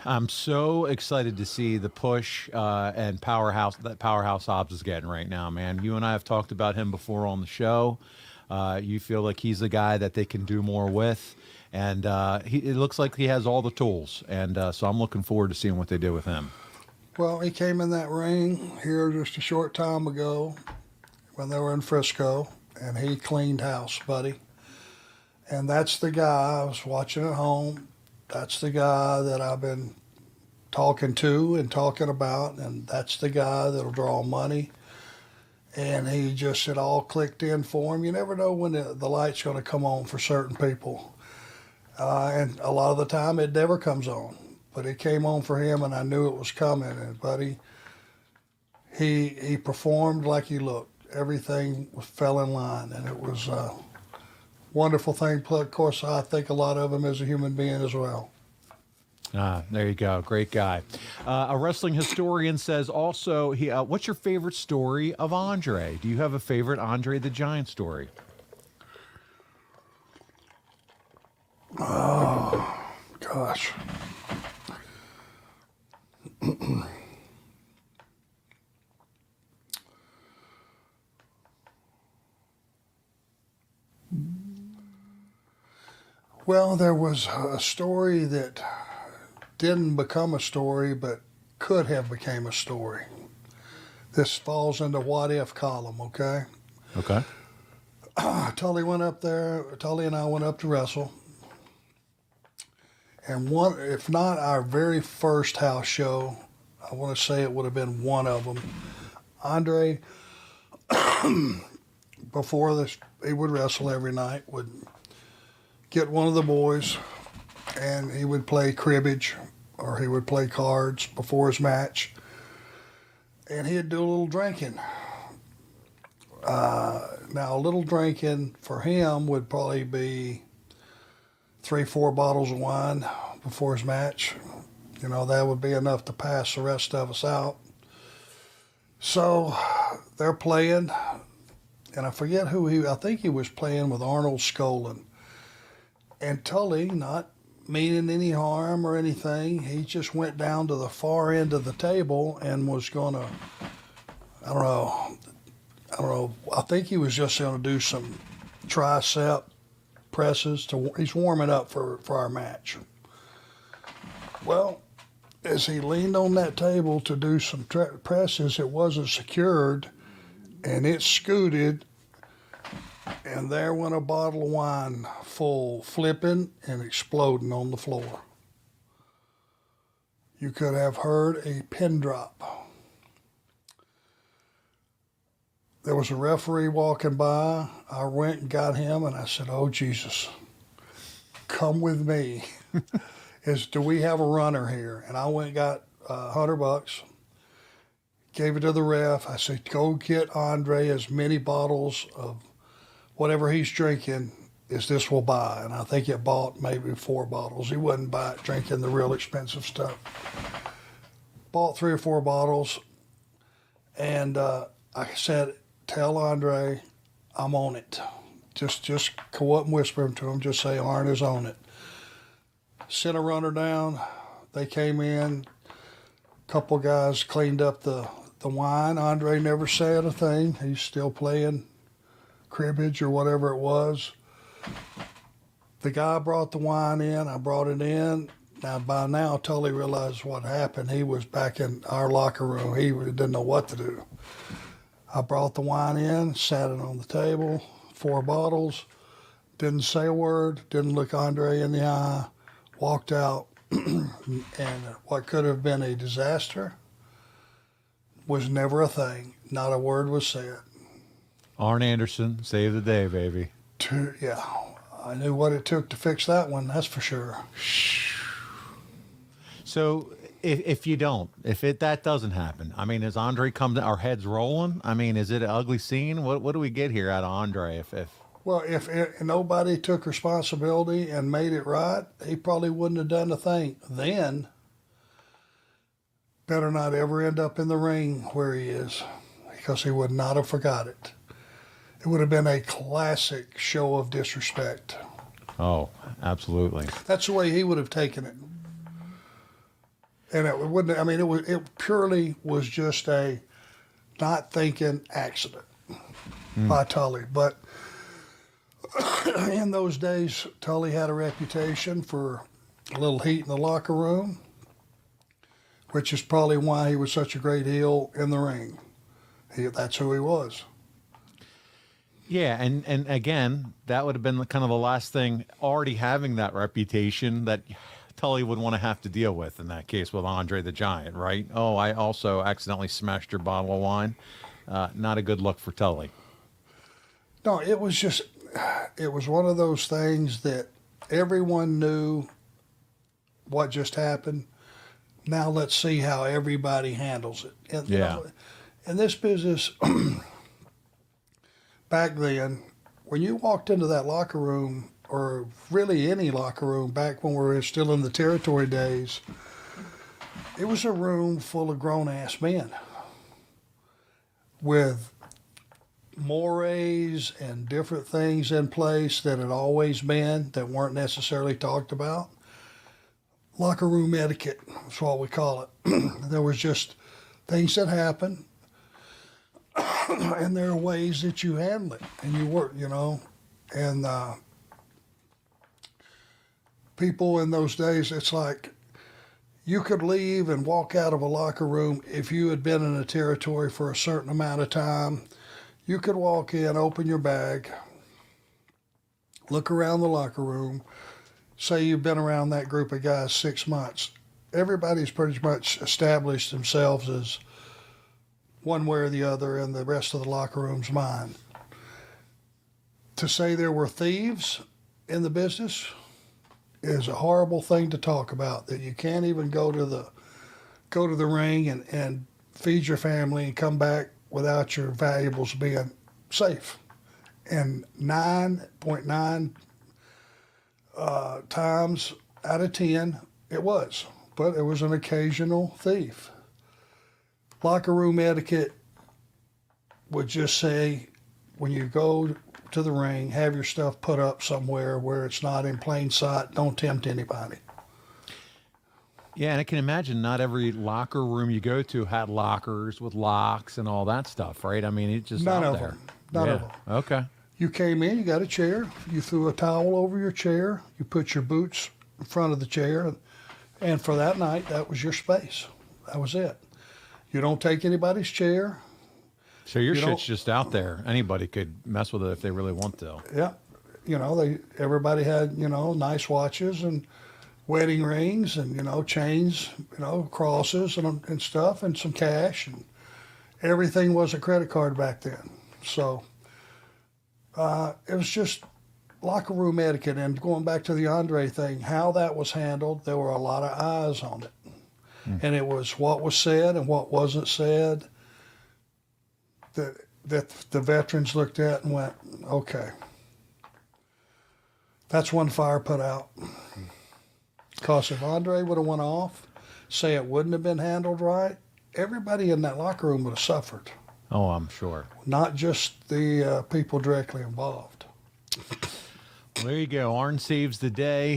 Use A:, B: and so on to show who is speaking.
A: I'm so excited to see the push and powerhouse that Powerhouse Hobbs is getting right now, man. You and I have talked about him before on the show. You feel like he's the guy that they can do more with, and it looks like he has all the tools. And so I'm looking forward to seeing what they do with him.
B: Well, he came in that ring here just a short time ago when they were in Frisco, and he cleaned house, buddy. And that's the guy I was watching at home. That's the guy that I've been talking to and talking about, and that's the guy that'll draw money. And it all clicked in for him. You never know when the light's going to come on for certain people. And a lot of the time it never comes on. But it came on for him, and I knew it was coming. And, buddy, he performed like he looked. Everything fell in line, and it was a wonderful thing. Plus, of course, I think a lot of him as a human being as well.
A: There you go. Great guy. A wrestling historian says also, what's your favorite story of Andre? Do you have a favorite Andre the Giant story?
B: Oh, gosh. Well, there was a story that didn't become a story, but could have became a story. This falls into what if column, okay?
A: Okay.
B: Tully and I went up to wrestle. And if not our very first house show, I want to say it would have been one of them. Andre, before this, he would wrestle every night, would get one of the boys, and he would play cribbage, or he would play cards before his match, and he'd do a little drinking. Now, a little drinking for him would probably be 3-4 bottles of wine before his match. You know, that would be enough to pass the rest of us out. So they're playing, and I forget I think he was playing with Arnold Skolin. And Tully, not meaning any harm or anything, he just went down to the far end of the table and was going to, I don't know, I think he was just going to do some tricep presses. He's warming up for our match. Well, as he leaned on that table to do some presses, it wasn't secured, and it scooted, and there went a bottle of wine full, flipping and exploding on the floor. You could have heard a pin drop. There was a referee walking by. I went and got him, and I said, "Oh, Jesus, come with me. Do we have a runner here?" And I went and got $100, gave it to the ref. I said, "Go get Andre as many bottles of whatever he's drinking as this will buy." And I think it bought maybe 4 bottles. He wasn't drinking the real expensive stuff. Bought 3 or 4 bottles, and I said, "Tell Andre I'm on it. Just go up and whisper to him. Just say Arn is on it." Sent a runner down. They came in. A couple guys cleaned up the wine. Andre never said a thing. He's still playing cribbage or whatever it was. The guy brought the wine in. I brought it in. Now, by now, Tully realized what happened. He was back in our locker room. He didn't know what to do. I brought the wine in, sat it on the table, 4 bottles, didn't say a word, didn't look Andre in the eye, walked out, and what could have been a disaster was never a thing. Not a word was said.
A: Arn Anderson, save the day, baby.
B: Yeah, I knew what it took to fix that one, that's for sure.
A: So if that doesn't happen, I mean, is Andre come to our heads rolling? I mean, is it an ugly scene? What do we get here out of Andre?
B: Well, if nobody took responsibility and made it right, he probably wouldn't have done a thing. Then, better not ever end up in the ring where he is, because he would not have forgot it. It would have been a classic show of disrespect.
A: Oh, absolutely.
B: That's the way he would have taken it. And it wouldn't. I mean, it purely was just a not thinking accident by Tully. But in those days, Tully had a reputation for a little heat in the locker room, which is probably why he was such a great heel in the ring. That's who he was.
A: Yeah, and again, that would have been kind of the last thing, already having that reputation that Tully would want to have to deal with in that case with Andre the Giant, right? Oh, I also accidentally smashed your bottle of wine. Not a good look for Tully.
B: No, it was one of those things that everyone knew what just happened. Now let's see how everybody handles it. And,
A: yeah.
B: You know, in this business, back then, when you walked into that locker room, or really any locker room back when we were still in the territory days, it was a room full of grown-ass men with mores and different things in place that had always been that weren't necessarily talked about. Locker room etiquette is what we call it. There was just things that happened, and there are ways that you handle it, and you work, you know. And people in those days, it's like you could leave and walk out of a locker room if you had been in a territory for a certain amount of time. You could walk in, open your bag, look around the locker room, say you've been around that group of guys 6 months. Everybody's pretty much established themselves as one way or the other in the rest of the locker room's mind. To say there were thieves in the business is a horrible thing to talk about, that you can't even go to the ring and feed your family and come back without your valuables being safe. And 9.9 times out of 10, it was. But it was an occasional thief. Locker room etiquette would just say, when you go to the ring, have your stuff put up somewhere where it's not in plain sight. Don't tempt anybody.
A: Yeah, and I can imagine not every locker room you go to had lockers with locks and all that stuff, right? I mean, it's just
B: None
A: out
B: of
A: there.
B: them. None of them.
A: Okay.
B: You came in, you got a chair, you threw a towel over your chair, you put your boots in front of the chair, and for that night, that was your space. That was it. You don't take anybody's chair.
A: So your shit's just out there. Anybody could mess with it if they really want to.
B: Yeah. You know, everybody had, you know, nice watches and wedding rings and, you know, chains, you know, crosses and stuff, and some cash, and everything was a credit card back then. So it was just locker room etiquette. And going back to the Andre thing, how that was handled, there were a lot of eyes on it. And it was what was said and what wasn't said that the veterans looked at and went, okay, that's one fire put out. Because if Andre would have went off, say it wouldn't have been handled right, everybody in that locker room would have suffered.
A: Oh, I'm sure.
B: Not just the people directly involved.
A: Well, there you go. Arn saves the day.